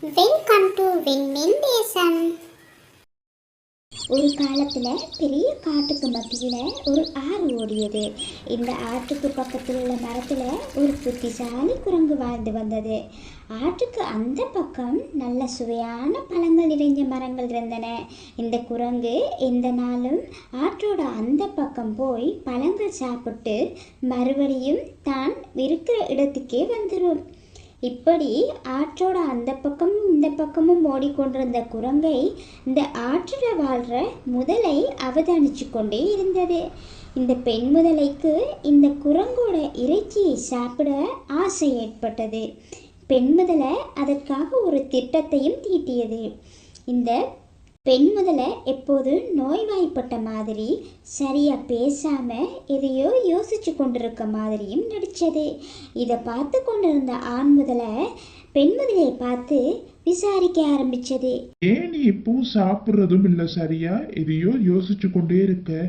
Welcome to விண்மீன் தேசம். ஒரு காலத்தில் பெரிய காட்டுக்கு மத்தியில் ஒரு ஆறு ஓடியது. இந்த ஆற்றுக்கு பக்கத்தில் உள்ள மரத்தில் ஒரு புத்திசாலி குரங்கு வாழ்ந்து வந்தது. ஆற்றுக்கு அந்த பக்கம் நல்ல சுவையான பழங்கள் நிறைஞ்ச மரங்கள் இருந்தன. இந்த குரங்கு எந்த நாளும் ஆற்றோட அந்த பக்கம் போய் பழங்கள் சாப்பிட்டு மறுபடியும் தான் இருக்கிற இடத்துக்கே வந்துடும். இப்படி ஆற்றோட அந்த பக்கமும் இந்த பக்கமும் ஓடிக்கொண்டிருந்த குரங்கை இந்த ஆற்றில் வாழ்கிற முதலை அவதானிச்சு கொண்டே இருந்தது. இந்த பெண் முதலைக்கு இந்த குரங்கோட இறைச்சியை சாப்பிட ஆசை ஏற்பட்டது. பெண் முதலை அதற்காக ஒரு திட்டத்தையும் தீட்டியது. இந்த பெண் முதலை எப்போது நோய்வாய்ப்பட்ட மாதிரி சரியாக பேசாமல் எதையோ யோசிச்சு கொண்டிருக்க மாதிரியும் நடித்தது. இதை பார்த்து கொண்டிருந்த ஆண் முதலை பெண் முதலையை பார்த்து விசாரிக்க ஆரம்பிச்சது. ஏன் நீ இப்போ சாப்பிட்றதும் இல்லை, சரியா எதையோ யோசிச்சு கொண்டே இருக்க?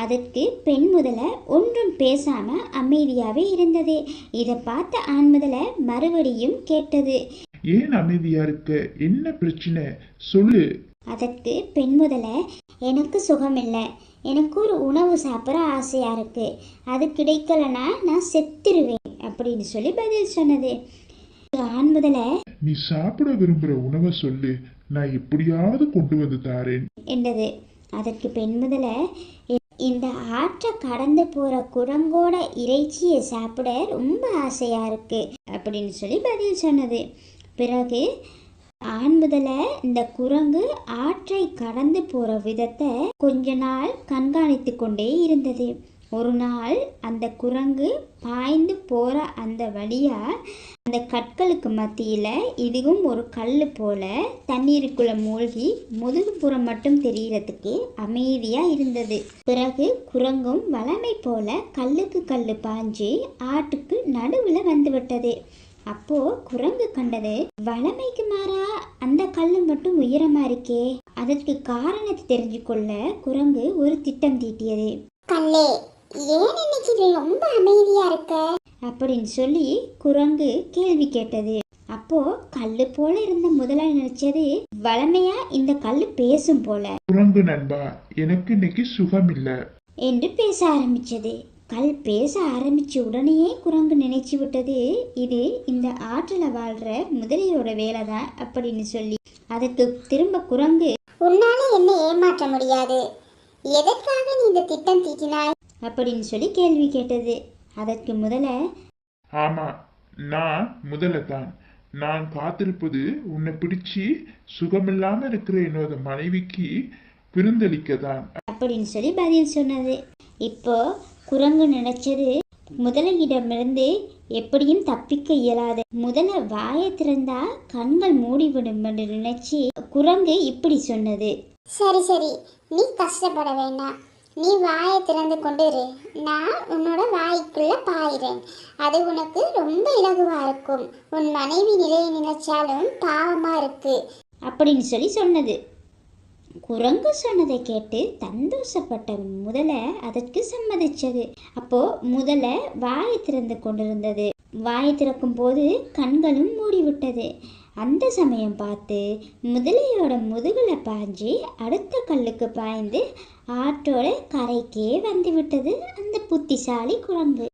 அதற்கு பெண் முதலை ஒன்றும் பேசாம அமைதியாகவே இருந்தது. இதை பார்த்த ஆண் முதலை மறுபடியும் கேட்டது, ஏன் அமைதியா இருக்க? என்ன பிரச்சனை சொல்லு. அதற்கு பெண் முதலை, எனக்கு சுகமில்லை, எனக்கு ஒரு உணவு சாப்பிட்ற ஆசையாக இருக்குது, அது கிடைக்கலனா நான் செத்துருவேன் அப்படின்னு சொல்லி பதில் சொன்னது. ஆண் முதலை, நீ சாப்பிட விரும்புகிற உணவை சொல்லு, நான் எப்படியாவது கொண்டு வந்து தாரேன் என்றது. அதற்கு பெண் முதலை, இந்த ஆற்றை கடந்து போகிற குரங்கோட இறைச்சியை சாப்பிட ரொம்ப ஆசையாக இருக்குது அப்படின்னு சொல்லி பதில் சொன்னது. பிறகு ஆண் முதலை இந்த குரங்கு ஆற்றை கடந்து போகிற விதத்தை கொஞ்ச நாள் கண்காணித்து கொண்டே இருந்தது. ஒரு நாள் அந்த குரங்கு பாய்ந்து போகிற அந்த வழியாக அந்த கற்களுக்கு மத்தியில் இதுவும் ஒரு கல் போல தண்ணீருக்குள்ளே மூழ்கி முதுகுப்புறம் மட்டும் தெரியறதுக்கு அமைதியாக இருந்தது. பிறகு குரங்கும் வளமை போல கல்லுக்கு கல் பாய்ஞ்சு ஆட்டுக்கு நடுவில் வந்துவிட்டது. அப்போ குரங்கு கண்டது, வளமைக்கு மாறா அந்த கல்லு மட்டும் உயரமா இருக்கே. அதற்கு காரணத்தை தெரிஞ்சு கொள்ள குரங்கு ஒரு திட்டம் தீட்டியது. கல்லே, ஏன் இன்னைக்கு ரொம்ப அமைதியா இருக்க அப்படின்னு சொல்லி குரங்கு கேள்வி கேட்டது. அப்போ கல்லு போல இருந்த முதலாளி நினைச்சது, வளமையா இந்த கல்லு பேசும் போல. குரங்கு நண்பா, எனக்கு இன்னைக்கு சுகம் இல்லை என்று பேச ஆரம்பிச்சது. கல் பேச ஆரம்பிச்ச உடனேயே குரங்கு நினைச்சு விட்டது, இது இந்த ஆற்றில் வாழ்ற முதலையோட வேலை தான் அப்படின்னு சொல்லி. அதுக்கு திரும்ப குரங்கு, உன்னால என்ன ஏமாற்ற முடியாது, எதற்காக நீ இந்த திட்டம் தீட்டினாய் அப்படின்னு சொல்லி கேள்வி கேட்டது. அதற்கு முதலை, ஆமா, நான் முதல்ல தான். நான் காத்திருப்பது உன்னை பிடிச்சி சுகமில்லாம இருக்கிற என்னோட மனைவிக்கு விருந்தளிக்க தான் அப்படின்னு சொல்லி பதில் சொன்னது. இப்போ குரங்கு நினைச்சது, முதலையிடமிருந்து எப்படியும் தப்பிக்க இயலாது, முதல்ல வாயை திறந்தா கண்கள் மூடிவிடும் என்று நினைச்சு குரங்கு இப்படி சொன்னது. சரி சரி, நீ கஷ்டப்பட வேண்டாம், நீ வாயை திறந்து கொண்டு இரு, நான் உன்னோட வாய்க்குள்ள பாயிறேன், அது உனக்கு ரொம்ப இலகுவா இருக்கும், உன் மனைவி நிலையை நினைச்சாலும் பாவமா இருக்கு அப்படின்னு சொல்லி சொன்னது. குரங்கு சொன்னதை கேட்டு சந்தோஷப்பட்ட முதலை அதற்கு சம்மதிச்சது. அப்போ முதலை வாயை திறந்து கொண்டிருந்தது. வாயை திறக்கும் போது கண்களும் மூடிவிட்டது. அந்த சமயம் பார்த்து முதலையோட முதுகுல பாய்ஞ்சி அடுத்த கல்லுக்கு பாய்ந்து ஆற்றோட கரைக்கே வந்து விட்டது அந்த புத்திசாலி குரங்கு.